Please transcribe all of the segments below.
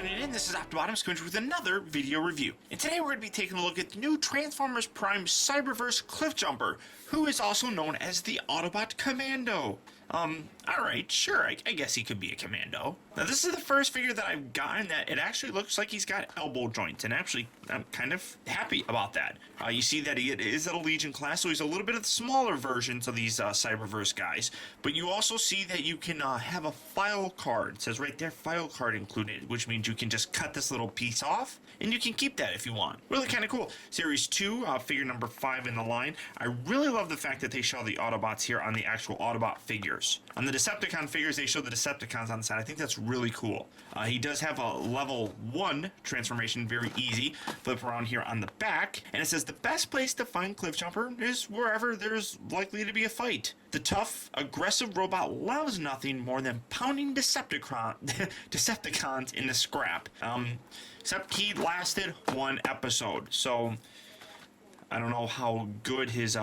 tuning in. This is optibotimus coming with another video review. And today we're going to be taking a look at the new Transformers Prime Cyberverse Cliffjumper, who is also known as the Autobot Commando. Alright, sure, I guess he could be a commando. Now this is the first figure that I've gotten that it actually looks like he's got elbow joints, and actually I'm kind of happy about that. You see that he is at a Legion class, so he's a little bit of the smaller versions of these Cyberverse guys. But you also see that you can have a file card. It says right there, file card included, which means you can just cut this little piece off, and you can keep that if you want. Really kind of cool. Series 2, figure number 5 in the line. I really love the fact that they show the Autobots here on the actual Autobot figures. On the Decepticon figures, they show the Decepticons on the side. I think that's really cool. He does have a level 1 transformation, very easy. Flip around here on the back, and it says the best place to find Cliffjumper is wherever there's likely to be a fight. The tough, aggressive robot loves nothing more than pounding Decepticons into scrap. Except he lasted 1 episode, so I don't know how good his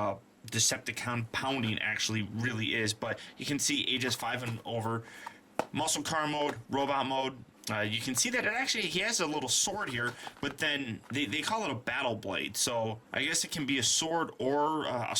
Decepticon pounding actually really is, but you can see ages 5 and over, muscle car mode, robot mode. You can see that it actually, he has a little sword here, but then they call it a battle blade, so I guess it can be a sword or a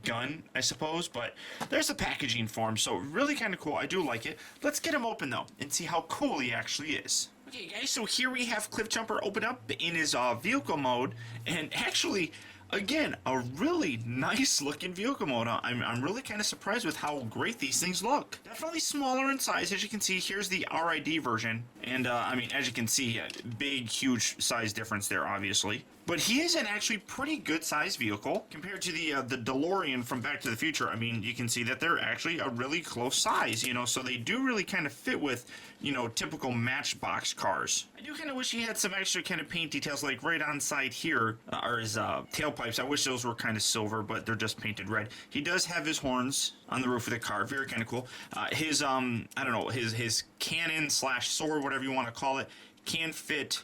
gun, I suppose, but there's the packaging for him, so really kind of cool. I do like it. Let's get him open though and see how cool he actually is. Okay guys, so here we have Cliffjumper open up in his vehicle mode, and actually, again, a really nice looking vehicle mode. I'm really kind of surprised with how great these things look. Definitely smaller in size. As you can see, here's the RID version. And I mean, as you can see, big, huge size difference there, obviously. But he is an actually pretty good sized vehicle compared to the DeLorean from Back to the Future. I mean, you can see that they're actually a really close size, you know, so they do really kind of fit with, you know, typical Matchbox cars. I do kind of wish he had some extra kind of paint details, like right on side here are his tailpipes. I wish those were kind of silver, but they're just painted red. He does have his horns on the roof of the car, very kind of cool. His I don't know, his cannon slash sword, whatever you want to call it, can fit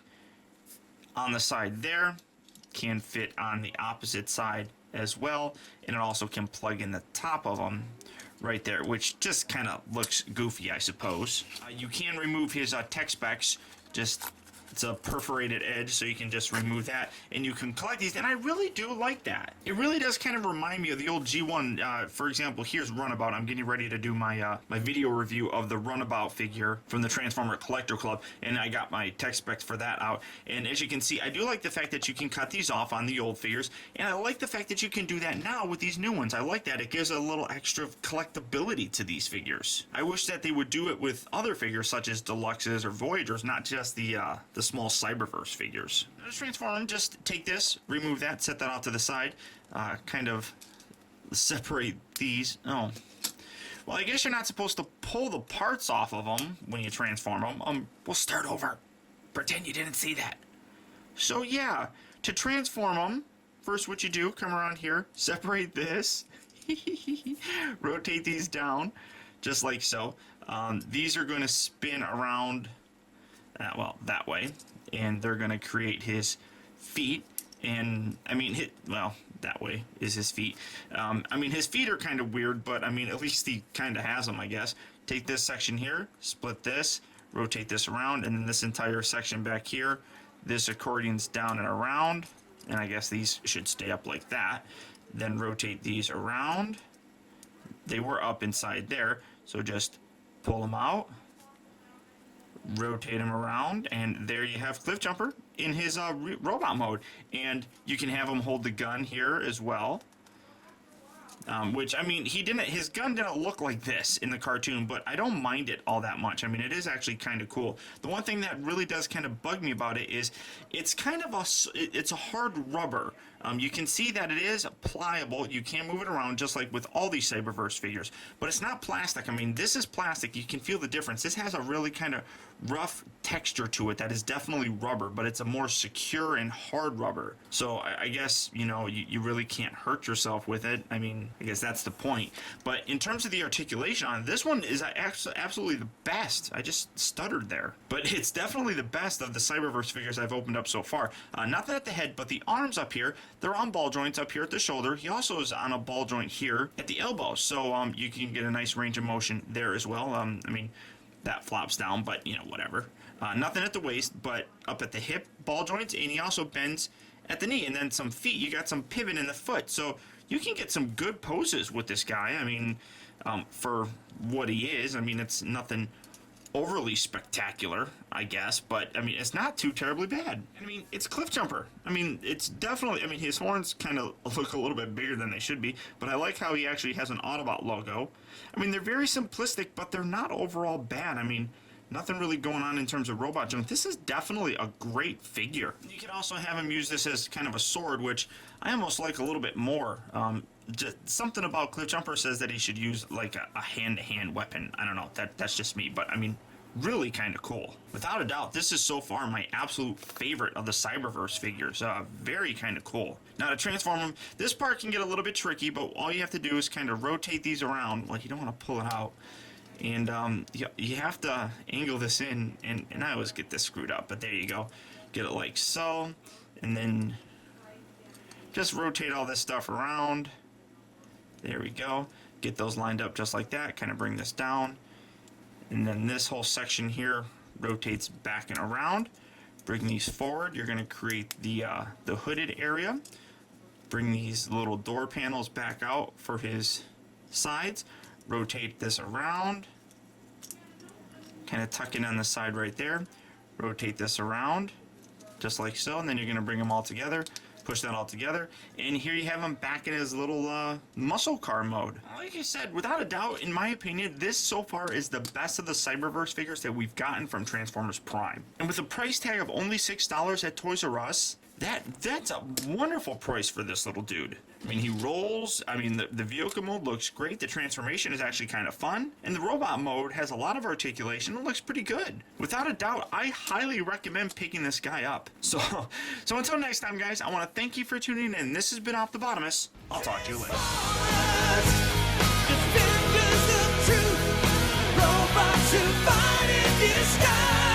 on the side there, can fit on the opposite side as well, and it also can plug in the top of them right there, which just kind of looks goofy, I suppose. You can remove his tech specs, just it's a perforated edge, so you can just remove that, and you can collect these, and I really do like that. It really does kind of remind me of the old G1. For example, here's Runabout. I'm getting ready to do my my video review of the Runabout figure from the Transformer Collector Club, and I got my tech specs for that out. And as you can see, I do like the fact that you can cut these off on the old figures, and I like the fact that you can do that now with these new ones. I like that. It gives a little extra collectability to these figures. I wish that they would do it with other figures such as Deluxes or Voyagers, not just the small Cyberverse figures. Just transform them, just take this, remove that, set that off to the side, kind of separate these. Oh, well, I guess you're not supposed to pull the parts off of them when you transform them. We'll start over. Pretend you didn't see that. So yeah, to transform them, first what you do, come around here, separate this, rotate these down, just like so. These are going to spin around well, that way, and they're gonna create his feet, and I mean, that way is his feet. I mean, his feet are kind of weird, but I mean, at least he kind of has them, I guess. Take this section here, split this, rotate this around, and then this entire section back here, this accordion's down and around, and I guess these should stay up like that. Then rotate these around. They were up inside there, so just pull them out, rotate him around, and there you have Cliffjumper in his robot mode. And you can have him hold the gun here as well, which, I mean, his gun didn't look like this in the cartoon, but I don't mind it all that much. I mean, it is actually kind of cool. The one thing that really does kind of bug me about it is it's kind of it's a hard rubber. You can see that it is pliable. You can move it around just like with all these Cyberverse figures, but it's not plastic. I mean, this is plastic. You can feel the difference. This has a really kind of rough texture to it that is definitely rubber, but it's a more secure and hard rubber. So I guess, you know, you really can't hurt yourself with it. I mean, I guess that's the point. But in terms of the articulation on it, this one is absolutely the best. I just stuttered there. But it's definitely the best of the Cyberverse figures I've opened up so far. Not that at the head, but the arms up here, they're on ball joints up here at the shoulder. He also is on a ball joint here at the elbow. So you can get a nice range of motion there as well. I mean, that flops down, but you know, whatever. Nothing at the waist, but up at the hip ball joints, and he also bends at the knee. And then some feet, you got some pivot in the foot. So you can get some good poses with this guy. I mean, for what he is, I mean, it's nothing overly spectacular, I guess, but I mean, it's not too terribly bad. I mean, it's Cliffjumper. I mean, it's definitely, I mean, his horns kind of look a little bit bigger than they should be, but I like how he actually has an Autobot logo. I mean, they're very simplistic, but they're not overall bad. I mean, nothing really going on in terms of robot junk. This is definitely a great figure. You can also have him use this as kind of a sword, which I almost like a little bit more. Just something about Cliffjumper says that he should use like a hand-to-hand weapon. I don't know, that's just me, but I mean, really kind of cool. Without a doubt, this is so far my absolute favorite of the Cyberverse figures. Very kind of cool. Now to transform them, this part can get a little bit tricky, but all you have to do is kind of rotate these around. Like, you don't want to pull it out. And you have to angle this in, and I always get this screwed up, but there you go. Get it like so, and then just rotate all this stuff around. There we go. Get those lined up just like that. Kind of bring this down. And then this whole section here rotates back and around. Bring these forward. You're going to create the hooded area. Bring these little door panels back out for his sides. Rotate this around. Kind of tuck in on the side right there. Rotate this around, just like so. And then you're going to bring them all together. Push that all together, and here you have him back in his little muscle car mode. Like I said, without a doubt, in my opinion, this so far is the best of the Cyberverse figures that we've gotten from Transformers Prime. And with a price tag of only $6 at Toys R Us, that's a wonderful price for this little dude. I mean, he rolls. I mean, the vehicle mode looks great. The transformation is actually kind of fun. And the robot mode has a lot of articulation. It looks pretty good. Without a doubt, I highly recommend picking this guy up. So until next time, guys, I want to thank you for tuning in. This has been Optibotimus. I'll talk to you later. Defenders of truth, robots who fight in disguise.